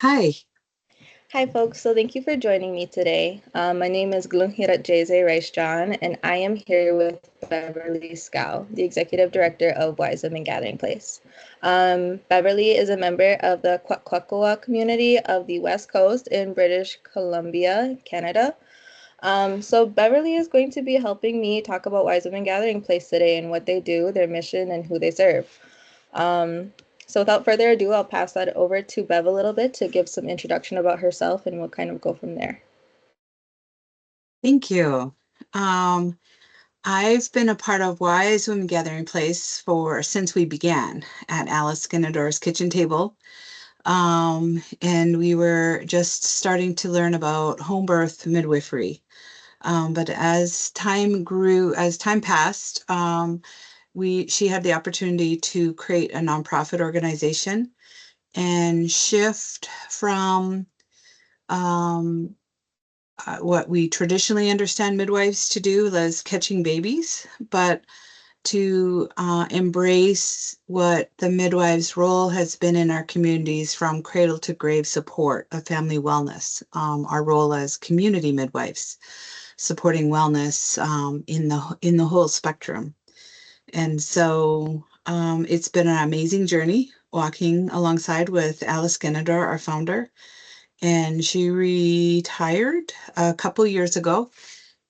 Hi. Hi, folks. So thank you for joining me today. My name is Glunhirat Jeze John, and I am here with Beverly Scow, the Executive Director of Wise Women Gathering Place. Beverly is a member of the Kwakwakwa community of the West Coast in British Columbia, Canada. So Beverly is going to be helping me talk about Wise Women Gathering Place today and what they do, their mission, and who they serve. Um, so without further ado, I'll pass that over to Bev a little bit to give some introduction about herself and we'll kind of go from there. Thank you. Um, I've been a part of Wise Women Gathering Place for since we began at Alice Skinador's kitchen table. And we were just starting to learn about home birth midwifery. But as time passed, she had the opportunity to create a nonprofit organization and shift from um, what we traditionally understand midwives to do as catching babies, but to embrace what the midwives' role has been in our communities from cradle to grave support of family wellness, our role as community midwives, supporting wellness in the whole spectrum. And so it's been an amazing journey walking alongside with Alice Genador, our founder, and she retired a couple years ago,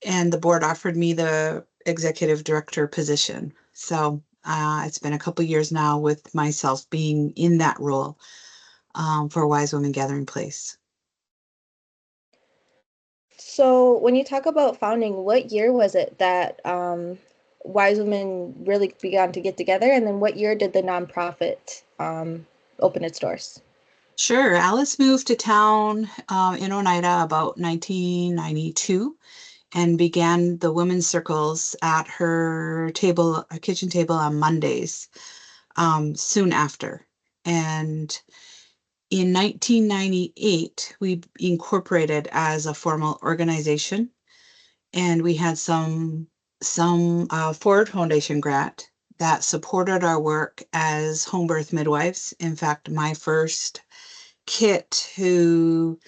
and the board offered me the executive director position. So it's been a couple years now with myself being in that role for Wise Women Gathering Place. So when you talk about founding, what year was it that Wise Women really began to get together? And then what year did the nonprofit open its doors? Sure, Alice moved to town in Oneida about 1992 and began the women's circles at her table, a kitchen table on Mondays soon after. And in 1998, we incorporated as a formal organization, and we had some Ford Foundation grant that supported our work as home birth midwives. In fact, my first kit who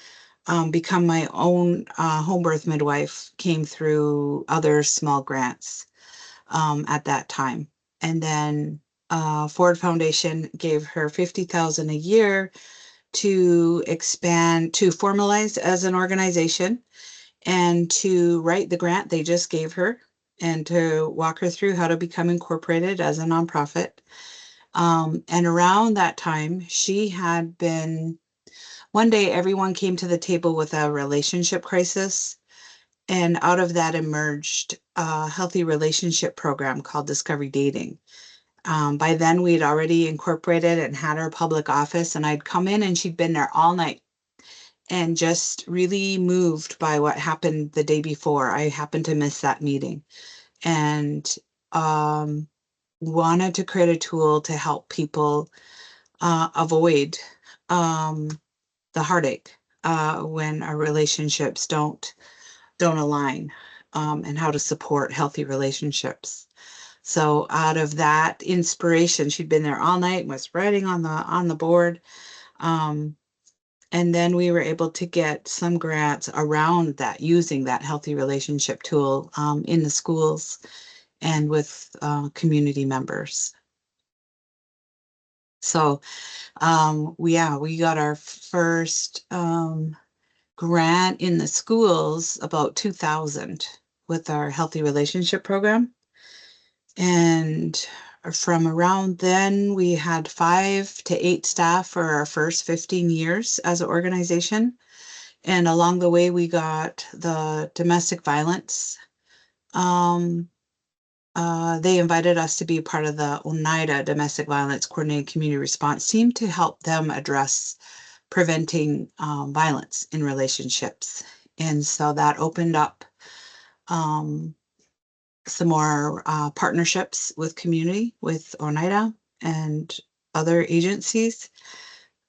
become my own home birth midwife came through other small grants at that time. And then Ford Foundation gave her 50,000 a year to expand, to formalize as an organization and to write the grant they just gave her and to walk her through how to become incorporated as a nonprofit. And around that time, she had been, one day everyone came to the table with a relationship crisis. And out of that emerged a healthy relationship program called Discovery Dating. By then, we'd already incorporated and had our public office, and I'd come in and she'd been there all night and just really moved by what happened the day before. I happened to miss that meeting and um, wanted to create a tool to help people avoid um, the heartache when our relationships don't align, and how to support healthy relationships. So out of that inspiration, she'd been there all night and was writing on the board. Um, and then we were able to get some grants around that, using that healthy relationship tool in the schools and with community members. So we got our first grant in the schools about 2000 with our healthy relationship program. And from around then, we had 5 to 8 staff for our first 15 years as an organization. And along the way, we got the domestic violence. Um, they invited us to be part of the Oneida Domestic Violence Coordinated Community Response Team to help them address preventing violence in relationships. And so that opened up um, some more partnerships with community, with Oneida and other agencies.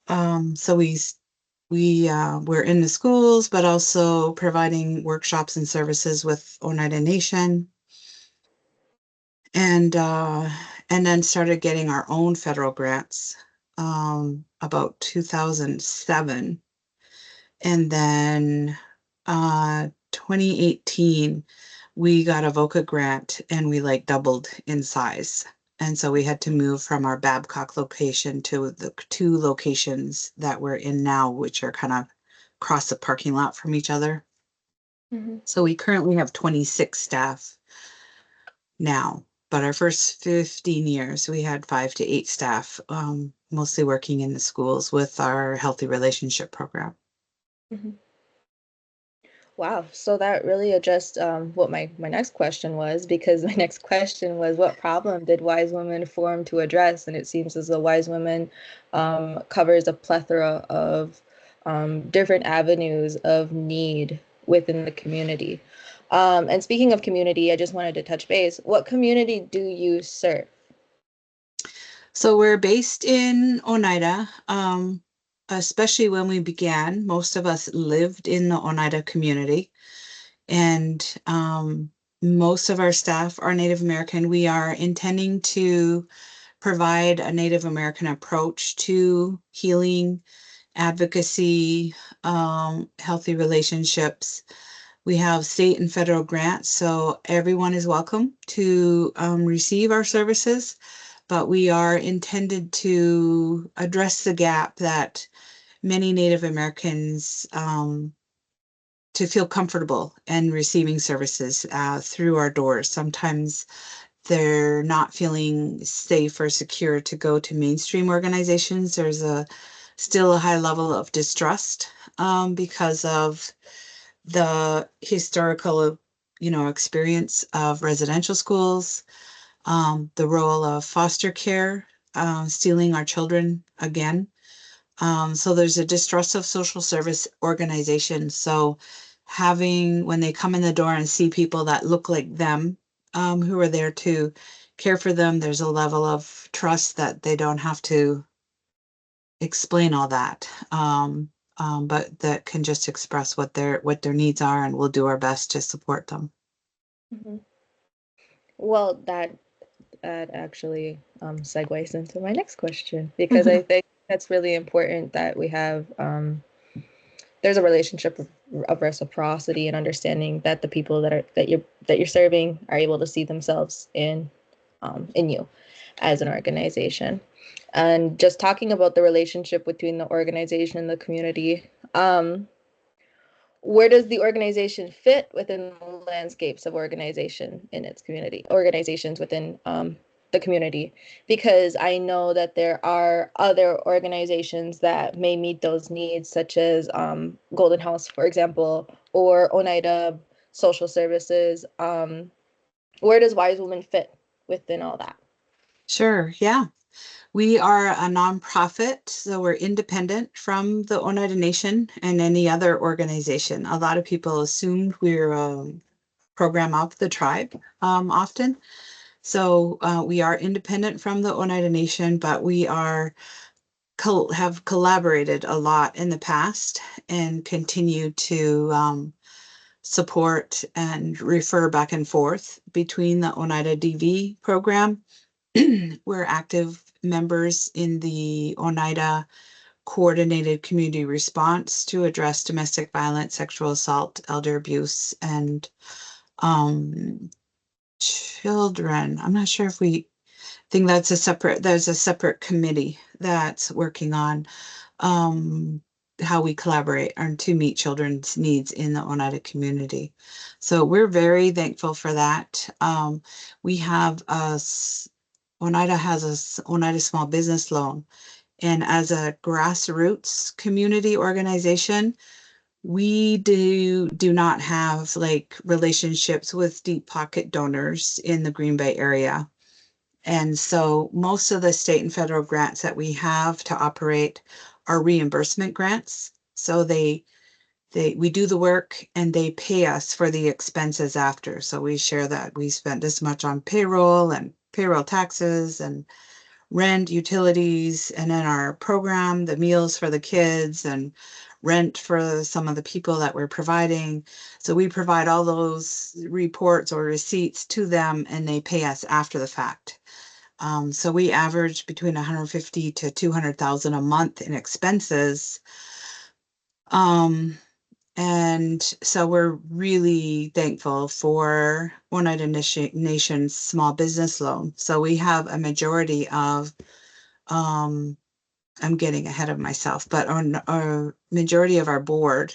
So we're in the schools, but also providing workshops and services with Oneida Nation, and uh, and then started getting our own federal grants about 2007. And then 2018, we got a VOCA grant and we like doubled in size. And so we had to move from our Babcock location to the two locations that we're in now, which are kind of across the parking lot from each other. Mhm. So we currently have 26 staff now, but our first 15 years, we had 5 to 8 staff, mostly working in the schools with our healthy relationship program. Mhm. Wow, so that really addressed what my next question was, because my next question was, what problem did Wise Women form to address? And it seems as though Wise Women covers a plethora of different avenues of need within the community. And speaking of community, I just wanted to touch base. What community do you serve? So we're based in Oneida. Especially when we began, most of us lived in the Oneida community, and most of our staff are Native American. We are intending to provide a Native American approach to healing, advocacy, healthy relationships. We have state and federal grants, so everyone is welcome to receive our services, but we are intended to address the gap that many Native Americans to feel comfortable in receiving services through our doors. Sometimes they're not feeling safe or secure to go to mainstream organizations. There's still a high level of distrust because of the historical, experience of residential schools, the role of foster care, stealing our children again. So there's a distrust of social service organizations. So having, when they come in the door and see people that look like them, who are there to care for them, there's a level of trust that they don't have to explain all that. But that can just express what their needs are, and we'll do our best to support them. Mhm. Well, that actually segues into my next question, because I think that's really important that we have there's a relationship of reciprocity and understanding that the people that you're serving are able to see themselves in you as an organization. And just talking about the relationship between the organization and the community, where does the organization fit within the landscapes of organization in its community, organizations within the community? Because I know that there are other organizations that may meet those needs, such as Golden House, for example, or Oneida Social Services. Where does Wise Woman fit within all that? Sure, yeah. We are a nonprofit, so we're independent from the Oneida Nation and any other organization. A lot of people assumed we're a program of the tribe often. So we are independent from the Oneida Nation, but we have collaborated a lot in the past and continue to support and refer back and forth between the Oneida DV program. We're active members in the Oneida Coordinated Community Response to address domestic violence, sexual assault, elder abuse, and um, children. I'm not sure if we think there's a separate committee that's working on um, how we collaborate and to meet children's needs in the Oneida community. So we're very thankful for that. We have Oneida has Oneida Small Business Loan. And as a grassroots community organization, we do not have like relationships with deep pocket donors in the Green Bay area. And so most of the state and federal grants that we have to operate are reimbursement grants. So we do the work and they pay us for the expenses after. So we share that we spent this much on payroll and payroll taxes and rent, utilities, and then our program, the meals for the kids and rent for some of the people that we're providing. So we provide all those reports or receipts to them and they pay us after the fact. So we average between 150 to 200,000 a month in expenses. Um, and so we're really thankful for Oneida Nation's small business loan. So we have a majority of, um, I'm getting ahead of myself, but our majority of our board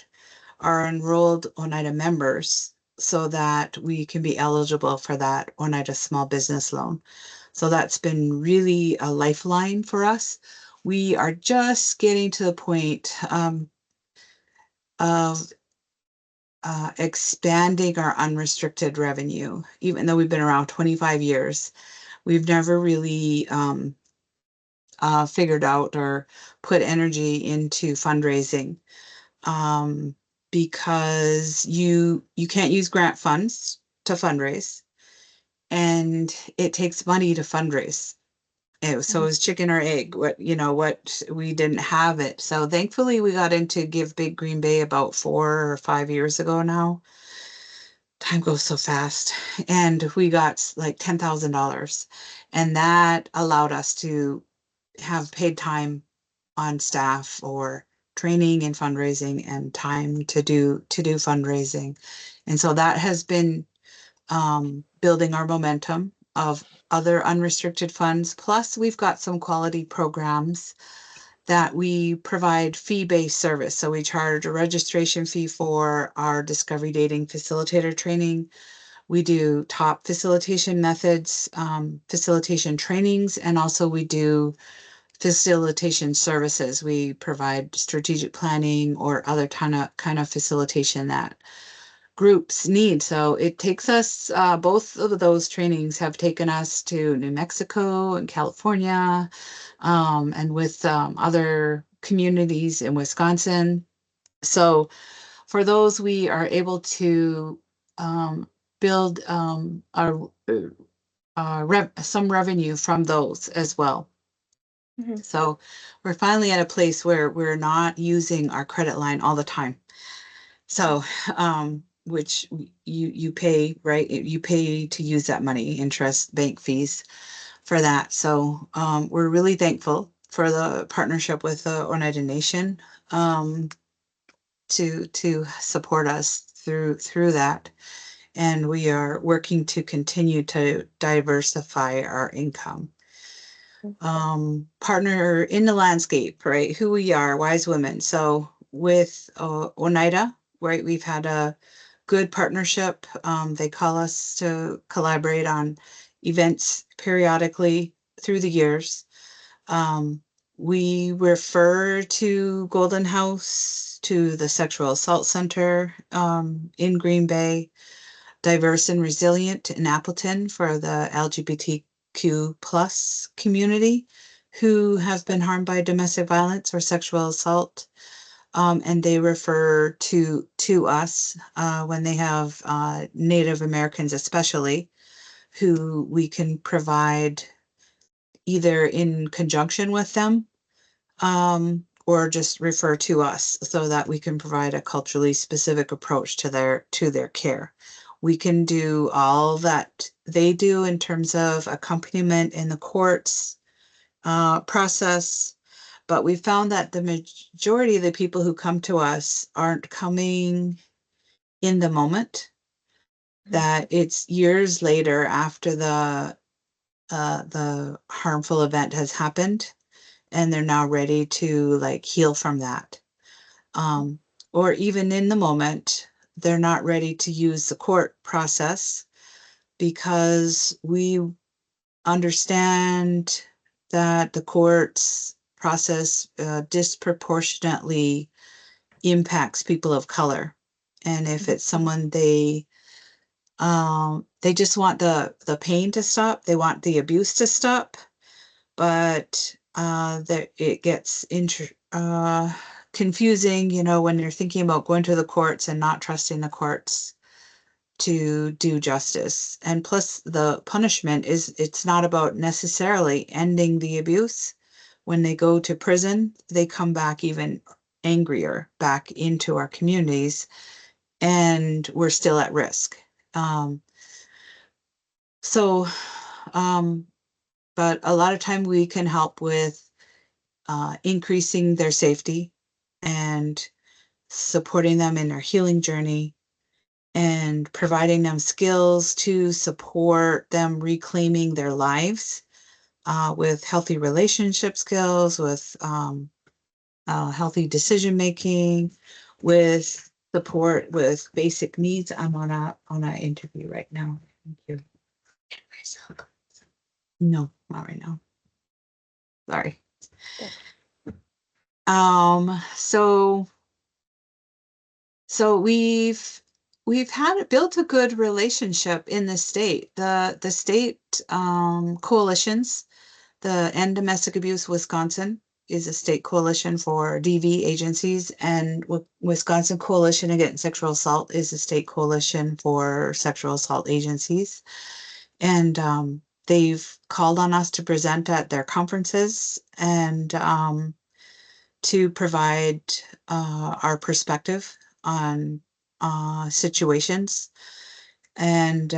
are enrolled Oneida members so that we can be eligible for that Oneida small business loan. So that's been really a lifeline for us. We are just getting to the point of expanding our unrestricted revenue. Even though we've been around 25 years, we've never really figured out or put energy into fundraising, um, because you can't use grant funds to fundraise, and it takes money to fundraise. So it was chicken or egg. What we didn't have it. So thankfully we got into Give Big Green Bay about 4 or 5 years ago now. Time goes so fast. And we got like $10,000. And that allowed us to have paid time on staff or training and fundraising and time to do fundraising. And so that has been building our momentum of other unrestricted funds. Plus, we've got some quality programs that we provide fee-based service. So we charge a registration fee for our discovery dating facilitator training. We do top facilitation methods, facilitation trainings, and also we do facilitation services. We provide strategic planning or other kind of facilitation that groups need. So it takes us, both of those trainings have taken us to New Mexico and California, and with other communities in Wisconsin. So for those, we are able to build some revenue from those as well. Mhm. So we're finally at a place where we're not using our credit line all the time. So, which you pay, right? You pay to use that money, interest, bank fees for that. So, we're really thankful for the partnership with the Oneida Nation, um, to support us through that. And we are working to continue to diversify our income. Partner in the landscape, right? Who we are, wise women. So with Oneida, right, we've had a good partnership. They call us to collaborate on events periodically through the years. Um, we refer to Golden House, to the Sexual Assault Center in Green Bay, Diverse and Resilient in Appleton for the LGBTQ plus community who have been harmed by domestic violence or sexual assault. And they refer to us when they have Native Americans, especially, who we can provide either in conjunction with them, or just refer to us so that we can provide a culturally specific approach to their care. We can do all that they do in terms of accompaniment in the courts process, but we found that the majority of the people who come to us aren't coming in the moment, that it's years later after the harmful event has happened, and they're now ready to like heal from that. Um, or even in the moment, they're not ready to use the court process because we understand that the court's process disproportionately impacts people of color. And if it's someone they just want the pain to stop, they want the abuse to stop, but that it gets confusing, when you're thinking about going to the courts and not trusting the courts to do justice. And plus, the punishment it's not about necessarily ending the abuse. When they go to prison, they come back even angrier back into our communities, and we're still at risk. So, um, but a lot of time we can help with increasing their safety and supporting them in their healing journey and providing them skills to support them reclaiming their lives with healthy relationship skills, with healthy decision making, with support with basic needs. I'm on a interview right now. Thank you. No, not right now. Sorry. So we've had built a good relationship in the state. The state coalitions, the End Domestic Abuse Wisconsin is a state coalition for DV agencies, and Wisconsin Coalition Against Sexual Assault is a state coalition for sexual assault agencies. And they've called on us to present at their conferences and to provide our perspective on situations, and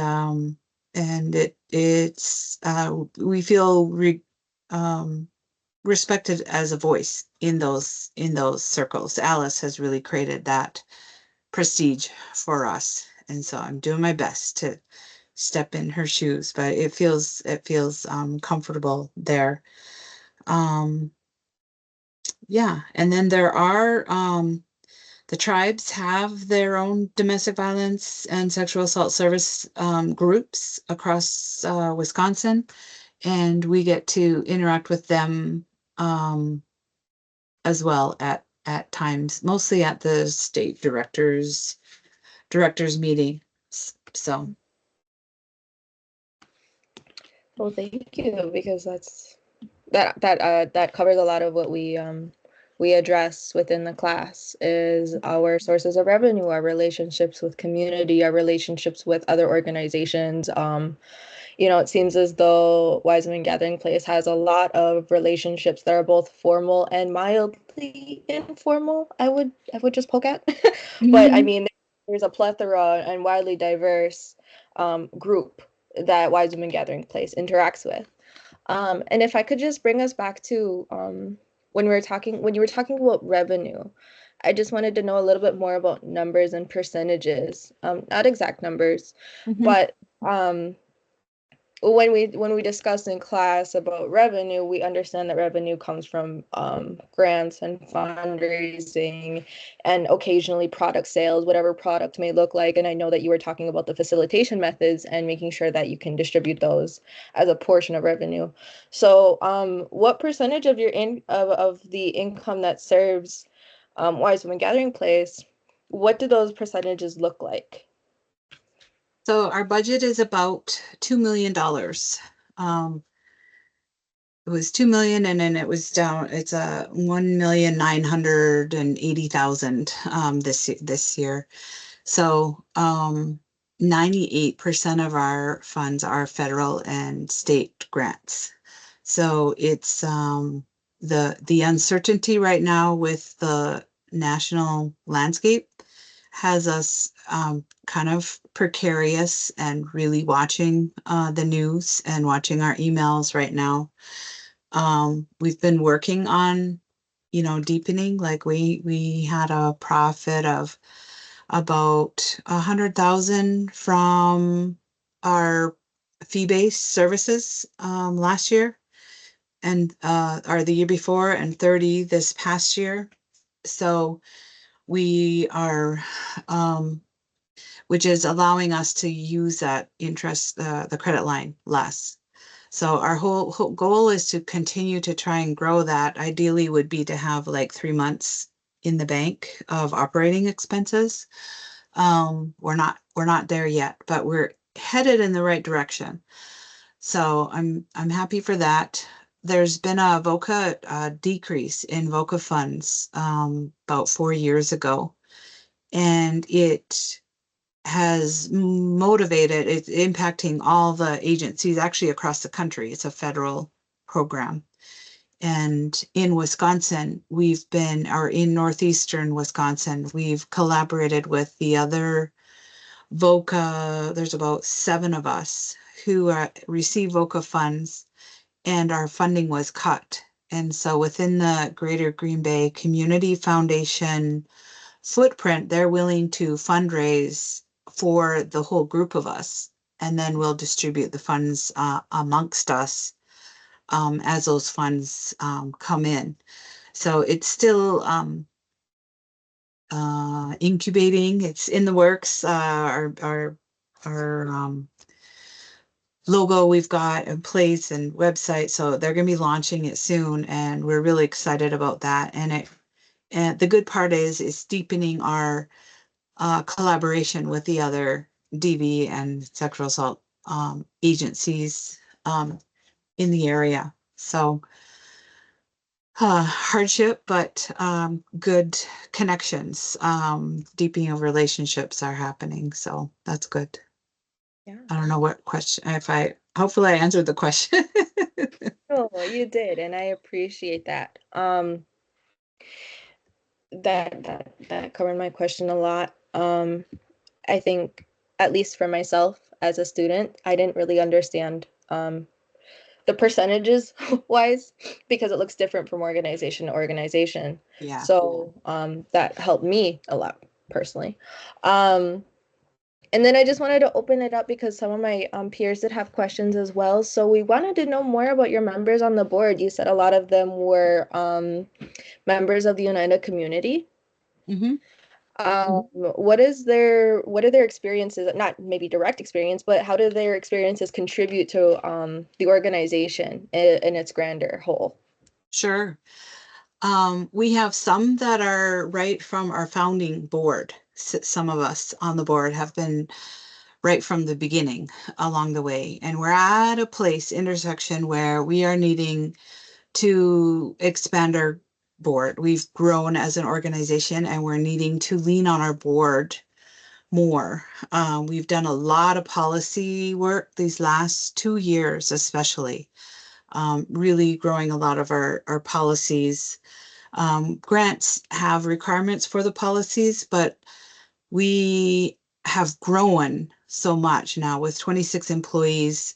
it's we feel respected as a voice in those circles. Alice has really created that prestige for us, and so I'm doing my best to step in her shoes, but it feels comfortable there. Um, yeah, and then there are the tribes have their own domestic violence and sexual assault service groups across Wisconsin, and we get to interact with them um, as well at times, mostly at the state directors meeting. So Well, thank you, because that covers a lot of what we address within the class is our sources of revenue, our relationships with community, our relationships with other organizations. It seems as though Wiseman Gathering Place has a lot of relationships that are both formal and mildly informal. I would just poke at, but I mhm. mean, there's a plethora and widely diverse group that Wiseman Gathering Place interacts with. And if I could just bring us back to when you were talking about revenue, I just wanted to know a little bit more about numbers and percentages. Not exact numbers, Mhm. but when we discuss in class about revenue, we understand that revenue comes from grants and fundraising and occasionally product sales, whatever product may look like. And I know that you were talking about the facilitation methods and making sure that you can distribute those as a portion of revenue. So, what percentage of of the income that serves Wise Women Gathering Place, what do those percentages look like? So our budget is about $2 million. It was 2 million, and then it was down. It's a 1,980,000 this year. So 98% of our funds are federal and state grants. So it's the uncertainty right now with the national landscape has us kind of precarious and really watching the news and watching our emails right now. We've been working on, deepening. Like we had a profit of about 100,000 from our fee-based services last year, and or the year before, and 30 this past year. So we are, um, which is allowing us to use that interest, the credit line less. So our whole goal is to continue to try and grow that. Ideally would be to have like 3 months in the bank of operating expenses. We're not there yet, but we're headed in the right direction. So I'm happy for that. There's been a VOCA decrease in VOCA funds about 4 years ago, and it has motivated, it's impacting all the agencies actually across the country. It's a federal program. And in Wisconsin, or in northeastern Wisconsin, we've collaborated with the other VOCA. There's about 7 of us who receive VOCA funds, and our funding was cut. And so within the Greater Green Bay Community Foundation footprint, they're willing to fundraise for the whole group of us. And then we'll distribute the funds amongst us as those funds come in. So it's still incubating. It's in the works. Our logo we've got in place and website, so they're going to be launching it soon, and we're really excited about that. And the good part is deepening our collaboration with the other DV and sexual assault agencies in the area. So hardship, but good connections, deepening of relationships are happening. So that's good. Yeah. I don't know what question, hopefully I answered the question. Oh, you did, and I appreciate that. That covered my question a lot. I think, at least for myself as a student, I didn't really understand the percentages wise because it looks different from organization to organization. Yeah. So that helped me a lot personally. Um, and then I just wanted to open it up because some of my peers did have questions as well. So we wanted to know more about your members on the board. You said a lot of them were members of the United community. Hmm. What are their experiences, not maybe direct experience, but how do their experiences contribute to the organization in its grander whole? Sure. We have some that are right from our founding board. Some of us on the board have been right from the beginning along the way. And we're at a place, intersection, where we are needing to expand our board. We've grown as an organization and we're needing to lean on our board more. We've done a lot of policy work these last 2 years, especially, really growing a lot of our policies. Grants have requirements for the policies, but we have grown so much now with 26 employees.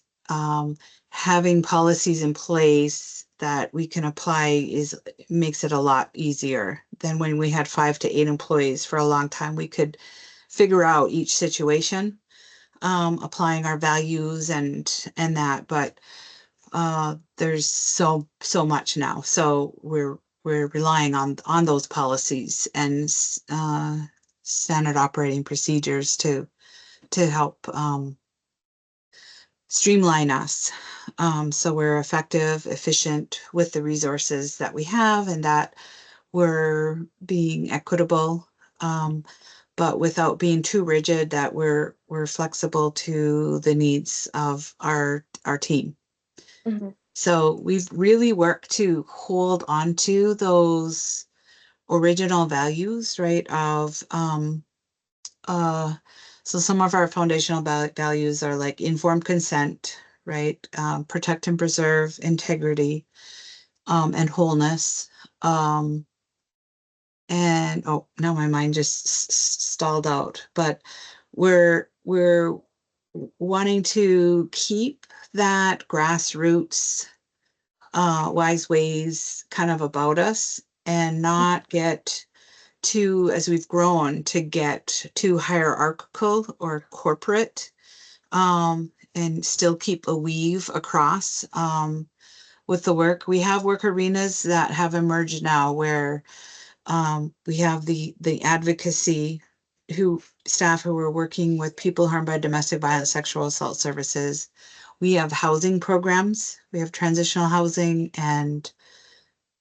Having policies in place that we can apply makes it a lot easier than when we had 5 to 8 employees. For a long time we could figure out each situation, applying our values and that, but there's so much now, so we're relying on those policies and standard operating procedures to help streamline us, so we're effective, efficient with the resources that we have, and that we're being equitable, but without being too rigid, that we're flexible to the needs of our team. Mhm. So we've really worked to hold on to those original values, right? Uh, so some of our foundational values are like informed consent, right? Protect and preserve integrity, and wholeness. Um, and oh, now my mind just stalled out. But we're wanting to keep that grassroots wise ways kind of about us, and not get too, as we've grown, to get too hierarchical or corporate, and still keep a weave across, with the work. We have work arenas that have emerged now where we have the advocacy staff who are working with people harmed by domestic violence, sexual assault services. We have housing programs. We have transitional housing and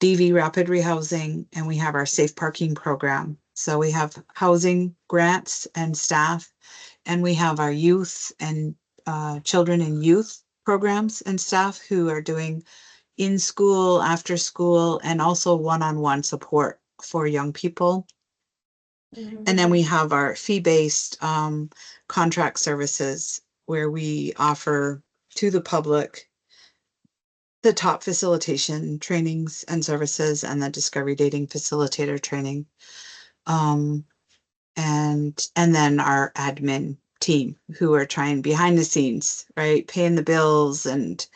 DV rapid rehousing, and we have our safe parking program. So we have housing grants and staff, and we have our youth and children and youth programs and staff who are doing in school, after school, and also one-on-one support for young people. Mhm. And then we have our fee-based contract services where we offer to the public the top facilitation trainings and services and the discovery dating facilitator training. Um, and then our admin team who are trying behind the scenes, right? Paying the bills and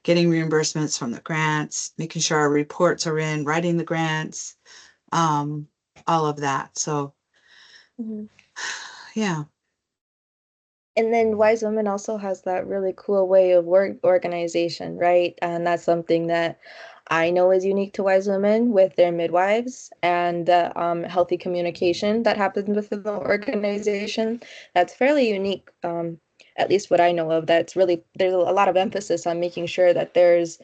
getting reimbursements from the grants, making sure our reports are in, writing the grants, um, all of that. So Mhm. yeah. And then Wise Women also has that really cool way of work organization, right? And that's something that I know is unique to Wise Women with their midwives and the healthy communication that happens within the organization. That's fairly unique, at least what I know of. That's really, there's a lot of emphasis on making sure that there's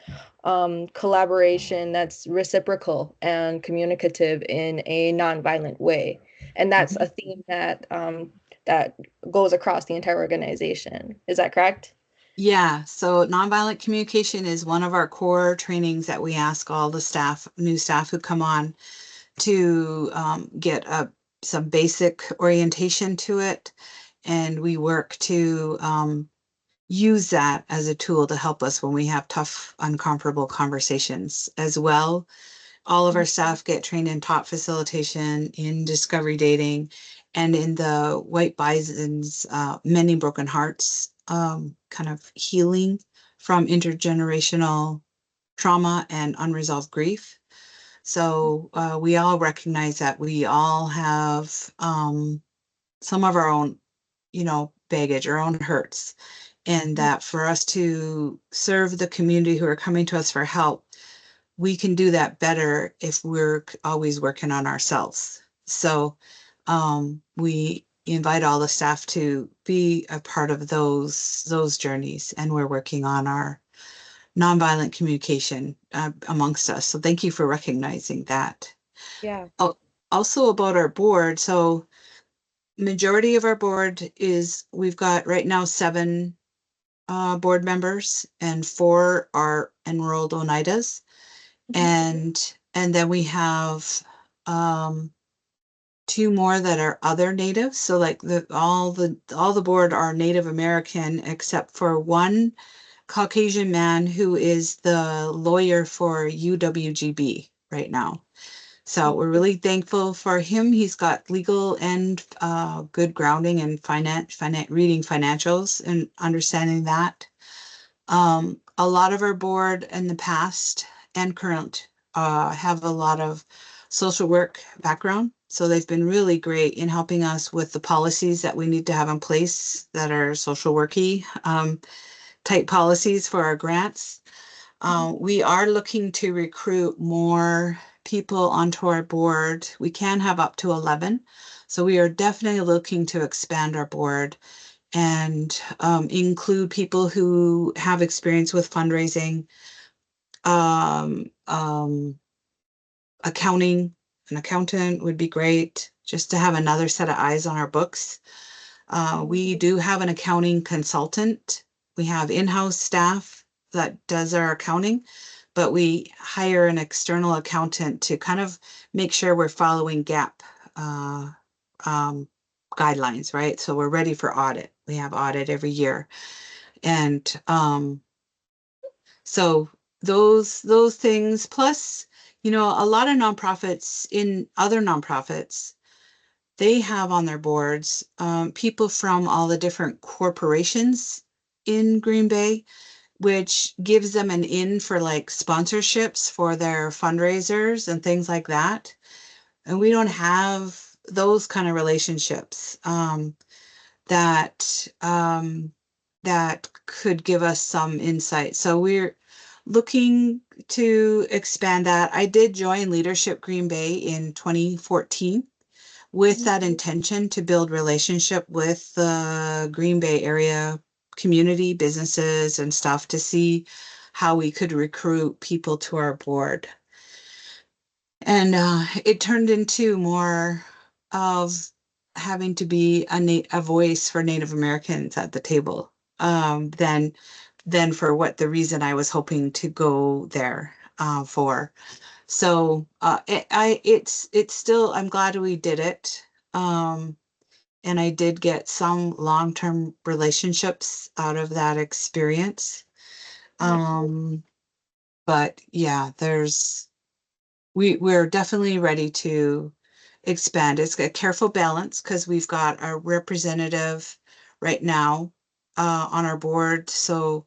collaboration that's reciprocal and communicative in a nonviolent way. And that's a Mhm. theme that goes across the entire organization. Is that correct? Yeah, so nonviolent communication is one of our core trainings that we ask all the staff, new staff who come on, to get some basic orientation to it. And we work to use that as a tool to help us when we have tough, uncomfortable conversations as well. All of our staff get trained in talk facilitation, in discovery dating, and in the White Bison's Mending Broken Hearts kind of healing from intergenerational trauma and unresolved grief. So we all recognize that we all have some of our own, baggage, our own hurts, and that for us to serve the community who are coming to us for help, we can do that better if we're always working on ourselves. So we invite all the staff to be a part of those journeys, and we're working on our nonviolent communication amongst us. So thank you for recognizing that. Yeah. Oh, also about our board. So majority of our board is we've got right now 7 board members, and 4 are enrolled Oneidas, Mhm. and then we have um 2 more that are other natives. So like all the board are Native American except for one Caucasian man who is the lawyer for UWGB right now. So we're really thankful for him. He's got legal and good grounding in reading financials and understanding that. A lot of our board in the past and current have a lot of social work background. So they've been really great in helping us with the policies that we need to have in place that are social worky type policies for our grants. We are looking to recruit more people onto our board. We can have up to 11. So we are definitely looking to expand our board and include people who have experience with fundraising, um, um, accounting. An accountant would be great just to have another set of eyes on our books. We do have an accounting consultant. We have in-house staff that does our accounting, but we hire an external accountant to kind of make sure we're following GAP uh, um, guidelines, right? So we're ready for audit. We have audit every year. And so those things, plus, a lot of nonprofits in other nonprofits, they have on their boards people from all the different corporations in Green Bay, which gives them an in for like sponsorships for their fundraisers and things like that. And we don't have those kind of relationships that that could give us some insight. So we're looking to expand that. I did join Leadership Green Bay in 2014 with Mhm. that intention to build relationship with the Green Bay area community, businesses and stuff to see how we could recruit people to our board. And it turned into more of having to be a voice for Native Americans at the table than for what the reason I was hoping to go there for. So it's still, I'm glad we did it. Um, and I did get some long-term relationships out of that experience. Um, but yeah, we're definitely ready to expand. It's a careful balance because we've got a representative right now on our board. So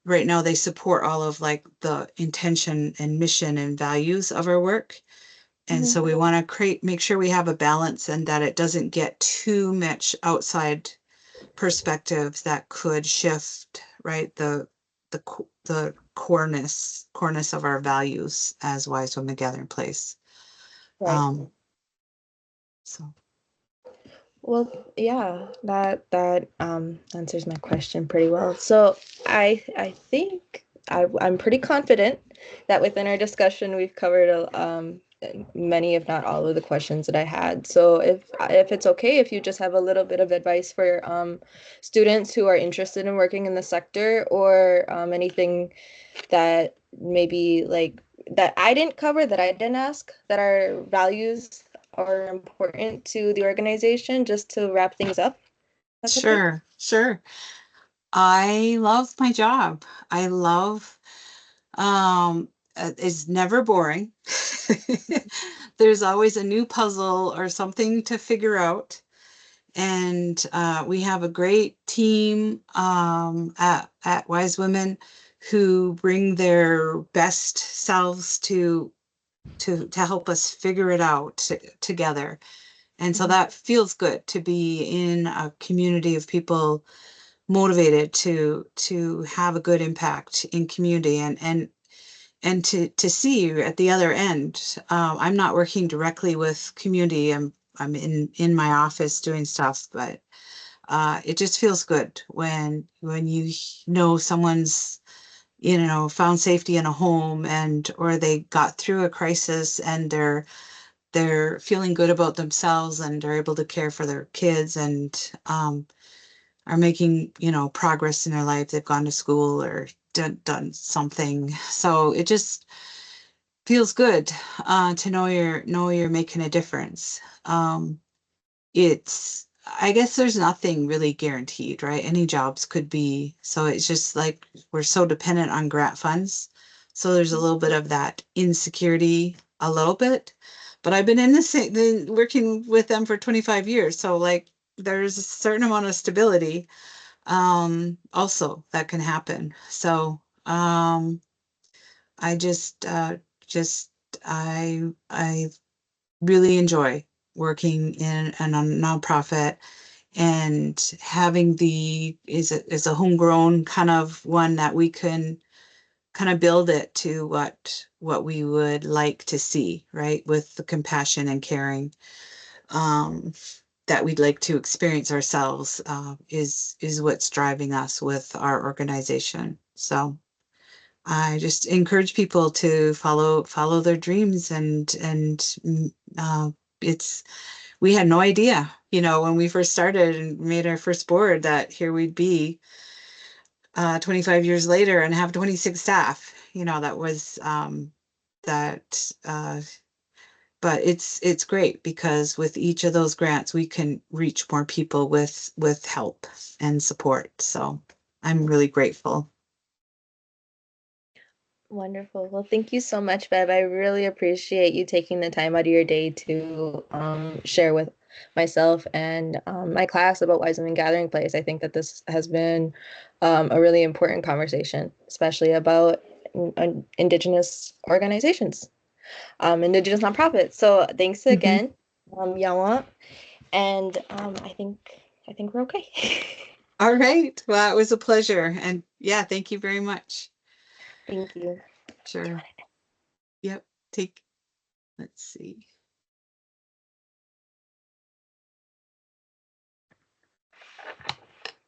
right now they support all of like the intention and mission and values of our work. And Mhm. so we want to make sure we have a balance and that it doesn't get too much outside perspectives that could shift, right? The coreness of our values as Wise Women Gathering Place. Right. Um, so Well, yeah, that answers my question pretty well. So I think I'm pretty confident that within our discussion we've covered many, if not all, of the questions that I had. So if it's okay, if you just have a little bit of advice for students who are interested in working in the sector, or anything that maybe like that I didn't cover, that I didn't ask, that our values are important to the organization, just to wrap things up. That's okay? sure, sure. I love my job. I love it's never boring. There's always a new puzzle or something to figure out. And we have a great team at Wise Women who bring their best selves to help us figure it out together. And so Mhm. that feels good to be in a community of people motivated to have a good impact in community and to see you at the other end. I'm not working directly with community. I'm in my office doing stuff, but it just feels good when you know someone's found safety in a home and or they got through a crisis and they're feeling good about themselves and are able to care for their kids and are making progress in their life. They've gone to school or done something, so it just feels good to know you're making a difference. It's I guess there's nothing really guaranteed, right? Any jobs could be. So it's just like we're so dependent on grant funds. So there's a little bit of that insecurity, a little bit. But I've been in working with them for 25 years. So like there's a certain amount of stability also that can happen. So I just I really enjoy working in a nonprofit and having is a homegrown kind of one that we can kind of build it to what we would like to see, right? With the compassion and caring um, that we'd like to experience ourselves is what's driving us with our organization. So I just encourage people to follow their dreams and it's we had no idea, when we first started and made our first board that here we'd be 25 years later and have 26 staff. That was that but it's great because with each of those grants we can reach more people with help and support. So I'm really grateful. Wonderful. Well, thank you so much, Bev. I really appreciate you taking the time out of your day to share with myself and my class about Wise Women Gathering Place. I think that this has been a really important conversation, especially about Indigenous organizations, Indigenous nonprofits. So thanks Mhm. again, Yawa, and I think we're okay. All right. Well, it was a pleasure. And yeah, thank you very much. Thank you. Sure. Yep. Let's see.